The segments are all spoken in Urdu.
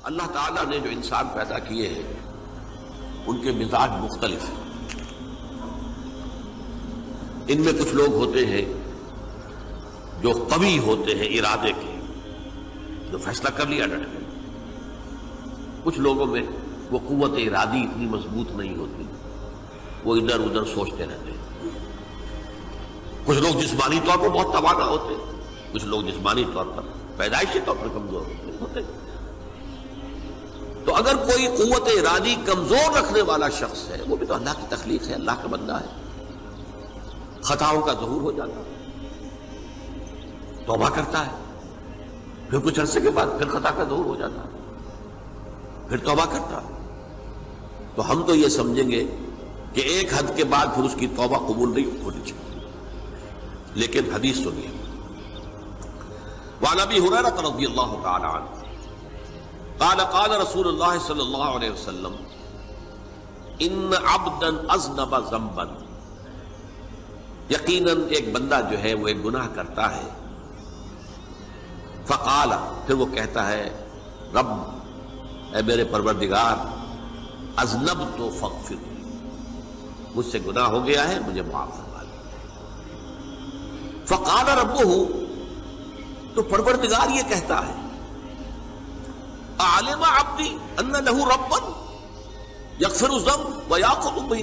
اللہ تعالیٰ نے جو انسان پیدا کیے ہیں ان کے مزاج مختلف ہیں. ان میں کچھ لوگ ہوتے ہیں جو قوی ہوتے ہیں ارادے کے، جو فیصلہ کر لیا ڈٹ گئے. کچھ لوگوں میں وہ قوت ارادی اتنی مضبوط نہیں ہوتی، وہ ادھر ادھر سوچتے رہتے ہیں. کچھ لوگ جسمانی طور پر بہت توانا ہوتے ہیں، کچھ لوگ جسمانی طور پر پیدائشی طور پر کمزور ہوتے ہیں. تو اگر کوئی قوت ارادی کمزور رکھنے والا شخص ہے، وہ بھی تو اللہ کی تخلیق ہے، اللہ کا بندہ ہے، خطاؤں کا ظہور ہو جاتا ہے، توبہ کرتا ہے، پھر کچھ عرصے کے بعد پھر خطا کا ظہور ہو جاتا ہے، پھر توبہ کرتا ہے. تو ہم تو یہ سمجھیں گے کہ ایک حد کے بعد پھر اس کی توبہ قبول نہیں ہونی چاہیے. لیکن حدیث سنیے. وعن ابی ہریرہ رضی اللہ تعالی عنہ قال قال رسول اللہ صلی اللہ علیہ وسلم ان عبدا اذنب ذنبا، یقیناً ایک بندہ جو ہے وہ ایک گناہ کرتا ہے. فقال، پھر وہ کہتا ہے رب، اے میرے پروردگار، اذنبت فاغفر، مجھ سے گناہ ہو گیا ہے، مجھے معاف فرما دے. فقال ربہ، تو پروردگار یہ کہتا ہے اعلم عبدی ان لہ ربا یغفر الذنب ویأخذ بہ،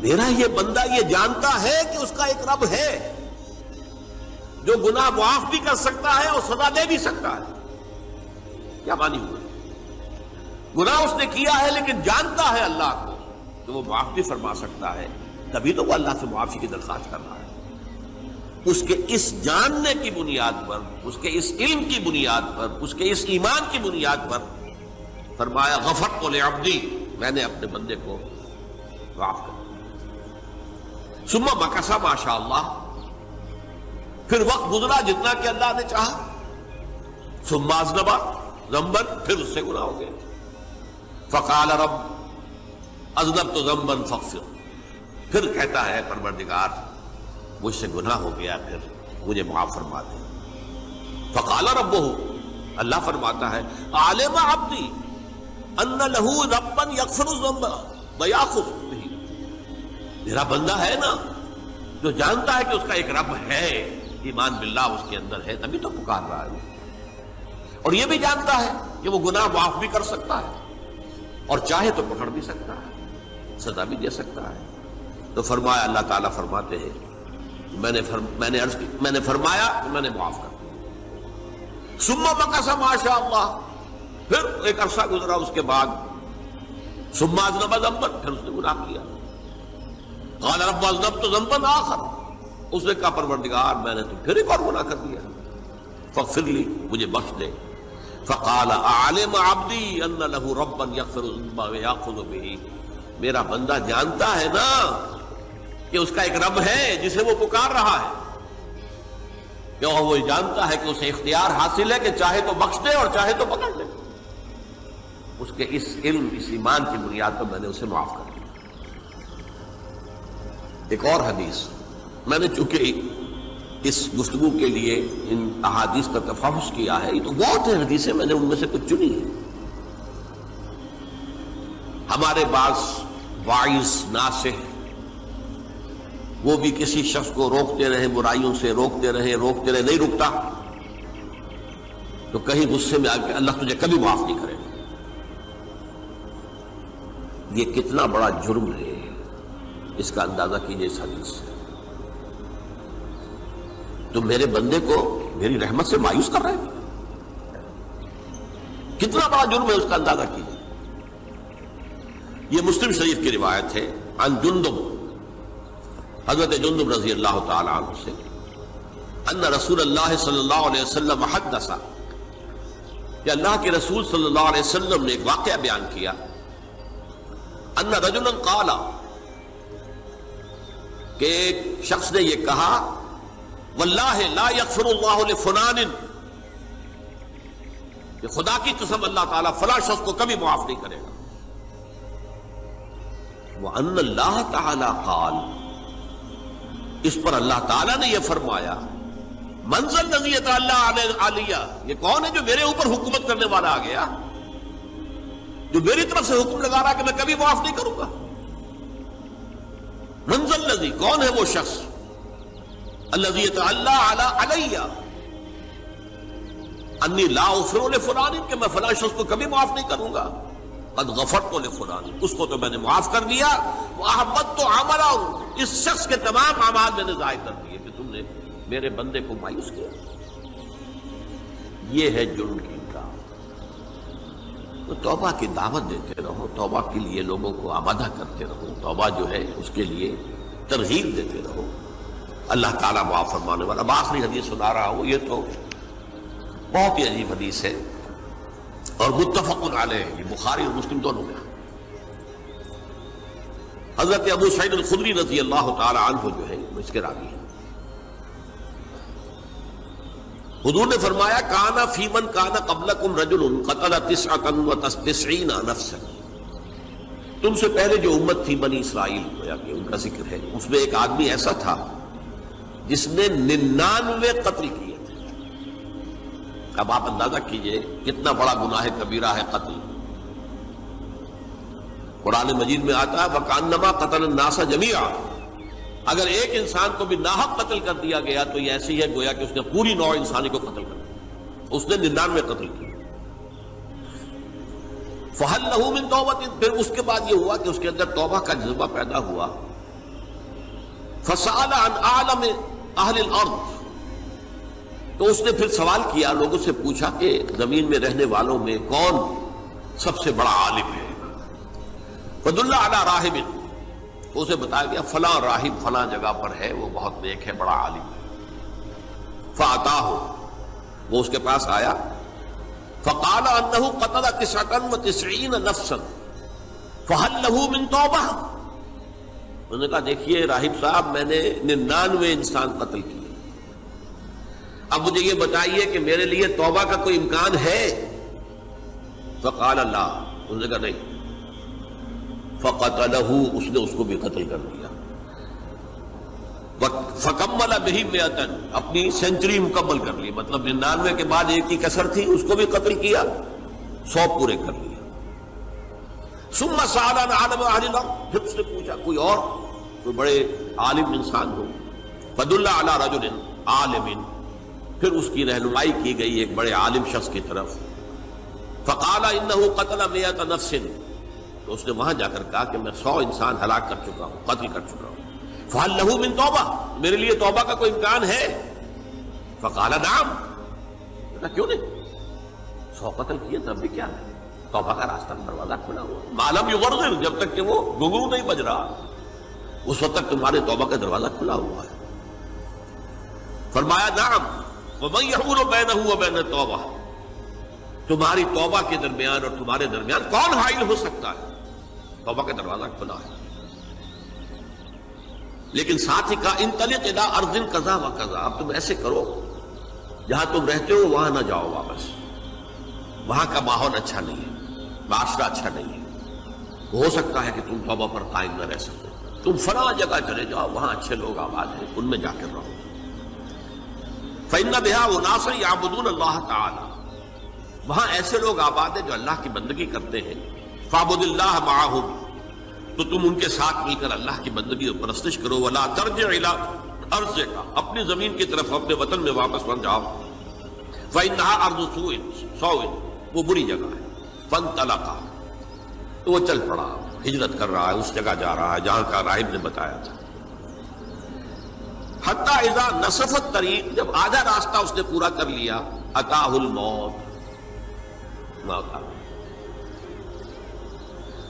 میرا یہ بندہ یہ جانتا ہے کہ اس کا ایک رب ہے جو گناہ معاف بھی کر سکتا ہے اور سزا دے بھی سکتا ہے. کیا معنی ہوئے؟ گناہ اس نے کیا ہے لیکن جانتا ہے اللہ کو کہ وہ معاف بھی فرما سکتا ہے، تبھی تو وہ اللہ سے معافی کی درخواست کر رہا ہے. اس کے اس جاننے کی بنیاد پر، اس کے اس علم کی بنیاد پر، اس کے اس ایمان کی بنیاد پر فرمایا غفرت لعبدی، میں نے اپنے بندے کو معاف کر دیا. ثم مکث ما شاء اللہ، پھر وقت گزرا جتنا کہ اللہ نے چاہا. ثم اذنب ذنبا، پھر اس سے گناہ ہو گیا. فقال رب اذنبت ذنبا فاغفر، پھر کہتا ہے پروردگار مجھ سے گناہ ہو گیا، پھر مجھے معاف فرما دے. فقال ربہ، اللہ فرماتا ہے عالم عبدی ان لہ ربا یغفر الذنب ویأخذ بہ، میرا بندہ ہے نا جو جانتا ہے کہ اس کا ایک رب ہے، ایمان باللہ اس کے اندر ہے، تبھی تو پکار رہا ہے. اور یہ بھی جانتا ہے کہ وہ گناہ معاف بھی کر سکتا ہے اور چاہے تو پکڑ بھی سکتا ہے، سزا بھی دے سکتا ہے. تو فرمایا، اللہ تعالیٰ فرماتے ہیں میں نے فرمایا کہ میں نے معاف کر دیا. ثم مکث ما شاء اللہ، پھر ایک عرصہ گزرا اس کے بعد. ثم اذنب ذنبا، پھر اس نے گناہ کیا. قال رب اذنبت ذنبا آخر، اس نے کہا پروردگار میں نے تو پھر ایک اور گناہ کر دیا، فاغفر لی، مجھے بخش دے. فقال اعلم عبدی ان لہ ربا یغفر الذنب ویأخذ بہ، میرا بندہ جانتا ہے نا کہ اس کا ایک رب ہے جسے وہ پکار رہا ہے، کیوں وہ جانتا ہے کہ اسے اختیار حاصل ہے کہ چاہے تو بخش دے اور چاہے تو پکڑ لے. اس کے اس علم، اس ایمان کی بنیاد پر میں نے اسے معاف کر دیا. ایک اور حدیث، میں نے چونکہ اس گفتگو کے لیے ان احادیث کا تفحص کیا ہے، یہ تو بہت ہیں حدیثیں، میں نے ان میں سے کچھ چنی ہیں. ہمارے بعض واعظ ناصح وہ بھی کسی شخص کو روکتے رہے، برائیوں سے روکتے رہے، نہیں رکتا، تو کہیں غصے میں آ کے اللہ تجھے کبھی معاف نہیں کرے گا. یہ کتنا بڑا جرم ہے، اس کا اندازہ کیجئے اس حدیث سے. تو میرے بندے کو میری رحمت سے مایوس کر رہے ہیں، کتنا بڑا جرم ہے، اس کا اندازہ کیجئے. یہ مسلم شریف کی روایت ہے عن جندب، حضرت جندب رضی اللہ تعالی عنہ سے، ان رسول اللہ صلی اللہ علیہ وسلم حدث، کہ اللہ کے رسول صلی اللہ علیہ وسلم نے ایک واقعہ بیان کیا. ان رجلا قال، کہ ایک شخص نے یہ کہا واللہ لا یغفر اللہ لفلان، کہ خدا کی قسم اللہ تعالیٰ فلاں شخص کو کبھی معاف نہیں کرے گا. وَأَنَّ اللَّهَ تَعَالَى قَالَ، اس پر اللہ تعالیٰ نے یہ فرمایا منزل الذی یتعالی علیہ، یہ کون ہے جو میرے اوپر حکومت کرنے والا آ گیا، جو میری طرف سے حکم لگا رہا کہ میں کبھی معاف نہیں کروں گا؟ منزل الذی، کون ہے وہ شخص، الذی یتعالی علیہ انی لا اغفر لفلان، کہ میں فلاں شخص کو کبھی معاف نہیں کروں گا، قد غفرت لفلان، اس کو تو میں نے معاف کر دیا، واحبطت عملہ، اس شخص کے تمام اعمال میں نے ضائع کر دیے کہ تم نے میرے بندے کو مایوس کیا۔ یہ ہے جرم کی انکار۔ تو توبہ کی دعوت دیتے رہو، توبہ کے لیے لوگوں کو آمادہ کرتے رہو، توبہ جو ہے اس کے لیے ترغیب دیتے رہو، اللہ تعالیٰ معاف فرمانے والا۔ اب آخری حدیث سنا رہا ہوں، یہ تو بہت ہی عجیب حدیث ہے اور متفق علیہ، یہ بخاری اور مسلم دونوں میں۔ حضرت ابو سعید الخدری رضی اللہ تعالی عنہ جو ہے اس کے راوی ہیں، حضور نے فرمایا کانا فی من کانا قبلکم رجل قتل 99 نفسا، تم سے پہلے جو امت تھی بنی اسرائیل، گویا کہ ان کا ذکر ہے، اس میں ایک آدمی ایسا تھا جس نے 99 قتل کیے تھے۔ اب آپ اندازہ کیجئے کتنا بڑا گناہ کبیرہ ہے قتل۔ قرآن مجید میں آتا ہے وَكَأَنَّمَا قَتَلَ النَّاسَ جَمِيعًا، اگر ایک انسان کو بھی ناحق قتل کر دیا گیا تو یہ ایسی ہے گویا کہ اس نے پوری نوع انسانی کو قتل کر دیا، اس نے 99 قتل کیے۔ فَهَلْ لَهُ مِن تَوْبَةٍ، پھر اس کے بعد یہ ہوا کہ اس کے اندر توبہ کا جذبہ پیدا ہوا۔ فَسَأَلَ عَنْ أَعْلَمِ أَهْلِ الْأَرْضِ، تو اس نے پھر سوال کیا، لوگوں سے پوچھا کہ زمین میں رہنے والوں میں کون سب سے بڑا عالم ہے؟ فَدُلَّ عَلَى رَاهِبٍ، تو اسے بتایا گیا فلاں راہب فلاں جگہ پر ہے، وہ بہت نیک ہے، بڑا عالم ہے۔ فَأَتَاهُ، وہ اس کے پاس آیا، فَقَالَ أَنَّهُ قَتَلَ 99 نَفْسًا فَهَلْ لَهُ مِن تَوْبَةٍ، انہوں نے کہا دیکھیے راہب صاحب، میں نے 99 انسان قتل کیے، اب مجھے یہ بتائیے کہ میرے لیے توبہ کا کوئی امکان ہے؟ فَقَالَ لَا، انہوں نے کہا نہیں۔ فَقَتَلَهُ، اس نے اس کو بھی قتل کر دیا۔ فَكَمَّلَ بِهِ 100، اپنی سینچری مکمل کر لی، مطلب 99 کے بعد ایک کی کسر تھی، اس کو بھی قتل کیا، 100 پورے کر لیا۔ ثُمَّ سَأَلَ عَنْ عَالِمِ أَهْلِ الْأَرْضِ، پھر اس نے پوچھا کوئی اور کوئی بڑے عالم انسان ہو۔ فَدُلَّ عَلَى رَجُلٍ عَالِمٍ، پھر اس کی رہنمائی کی گئی ایک بڑے عالم شخص کی طرف۔ فَقَالَ إِنَّهُ قَتَلَ 100 نَفْسٍ، تو اس نے وہاں جا کر کہا کہ میں 100 انسان ہلاک کر چکا ہوں، قتل کر چکا ہوں۔ فَهَلْ لَهُ مِن تَوْبَةٍ، میرے لیے توبہ کا کوئی امکان ہے؟ فَقَالَ نَعَمْ، کیوں نہیں، 100 قتل کیے تب بھی کیا ہے، توبہ کا راستہ دروازہ کھلا ہوا، مَا لَمْ يُغَرْغِرْ، جب تک کہ وہ گھنگرو نہیں بج رہا، اس وقت تک تمہارے توبہ کا دروازہ کھلا ہوا ہے۔ فرمایا نعم، وَمَن يَحُولُ بَيْنَهُ وَبَيْنَ التَّوْبَةِ، تمہاری توبہ کے درمیان اور تمہارے درمیان کون حائل ہو سکتا ہے؟ توبہ کا دروازہ کھلا ہے۔ لیکن ساتھ ہی کہا انطلق الی ارض کذا و کذا، اب تم ایسے کرو جہاں تم رہتے ہو وہاں نہ جاؤ واپس، وہاں کا ماحول اچھا نہیں ہے، معاشرہ اچھا نہیں ہے، ہو سکتا ہے کہ تم توبہ پر قائم نہ رہ سکو، تم فلاں جگہ چلے جاؤ، وہاں اچھے لوگ آباد ہیں، ان میں جا کر رہو۔ فإن بها اناس یعبدون اللہ تعالی، وہاں ایسے لوگ آباد ہیں جو اللہ کی بندگی کرتے ہیں۔ فاعبد اللہ معہم، تو تم ان کے ساتھ مل کر اللہ کی بندگی اور پرستش کرو۔ ولا ترجع الی ارضک، اپنی زمین کی طرف اپنے وطن میں واپس لوٹ جاؤ۔ فإنها ارض سوء، وہ بری جگہ ہے۔ فانطلقا، تو وہ چل پڑا، ہجرت کر رہا ہے، اس جگہ جا رہا ہے جہاں کا راہب نے بتایا تھا۔ حتی اذا نصف الطریق، جب آدھا راستہ اس نے پورا کر لیا، اتاہ الموت، موت آ گئی۔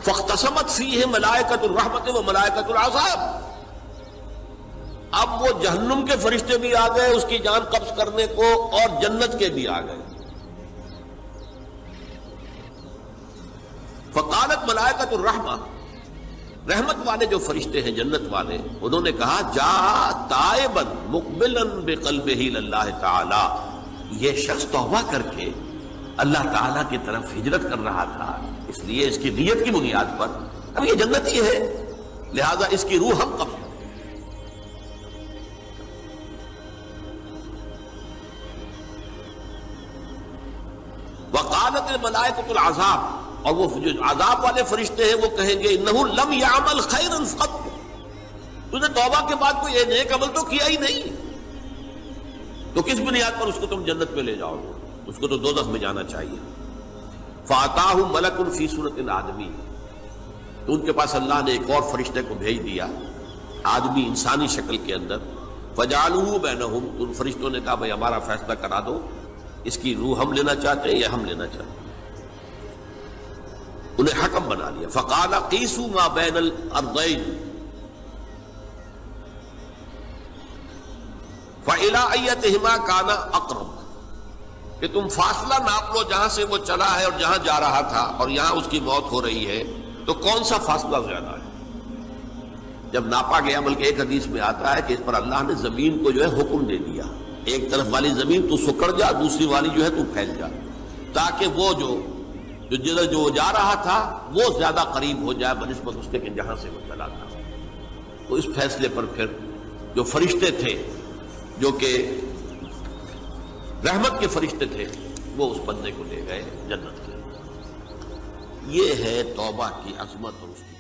فاختصمت فیہ ملائکۃ الرحمت و ملائکۃ العذاب، اب وہ جہنم کے فرشتے بھی آ گئے اس کی جان قبض کرنے کو، اور جنت کے بھی آ گئے۔ فقالت ملائکۃ الرحمہ، رحمت والے جو فرشتے ہیں جنت والے، انہوں نے کہا جا تائبا مقبلا بقلبہ للہ تعالی، یہ شخص توبہ کر کے اللہ تعالیٰ کی طرف ہجرت کر رہا تھا، اس لیے اس کی نیت کی بنیاد پر اب یہ جنتی ہے، لہذا اس کی روح ہم قبض کریں۔ وقالت الملائکۃ العذاب، اور وہ جو عذاب والے فرشتے ہیں وہ کہیں گے انہ لم یعمل خیرا قط، تو نے توبہ کے بعد کوئی نیک عمل تو کیا ہی نہیں، تو کس بنیاد پر اس کو تم جنت میں لے جاؤ گے؟ اس کو تو دوزخ میں جانا چاہیے۔ فاتاہ ملک فی صورت الآدمی، تو ان کے پاس اللہ نے ایک اور فرشتے کو بھیج دیا آدمی انسانی شکل کے اندر، فجعلوہ بینہم، ان فرشتوں نے کہا بھائی ہمارا فیصلہ کرا دو، اس کی روح ہم لینا چاہتے ہیں یا ہم لینا چاہتے ہیں، انہیں حکم بنا لیا۔ فقال قیسوا ما بین الارضین فإلی ایتہما کان اقرب، کہ تم فاصلہ ناپ لو جہاں سے وہ چلا ہے اور جہاں جا رہا تھا اور یہاں اس کی موت ہو رہی ہے، تو کون سا فاصلہ زیادہ ہے؟ جب ناپا گیا، بلکہ ایک حدیث میں آتا ہے کہ اس پر اللہ نے زمین کو جو ہے حکم دے دیا، ایک طرف والی زمین تو سکڑ جا، دوسری والی جو ہے تو پھیل جا، تاکہ وہ جدھر جو جا رہا تھا وہ زیادہ قریب ہو جائے بنسبت اس کے کہ جہاں سے وہ چلا تھا۔ تو اس فیصلے پر پھر جو فرشتے تھے، جو کہ رحمت کے فرشتے تھے، وہ اس بندے کو لے گئے جنت کے۔ یہ ہے توبہ کی عظمت اور اس کی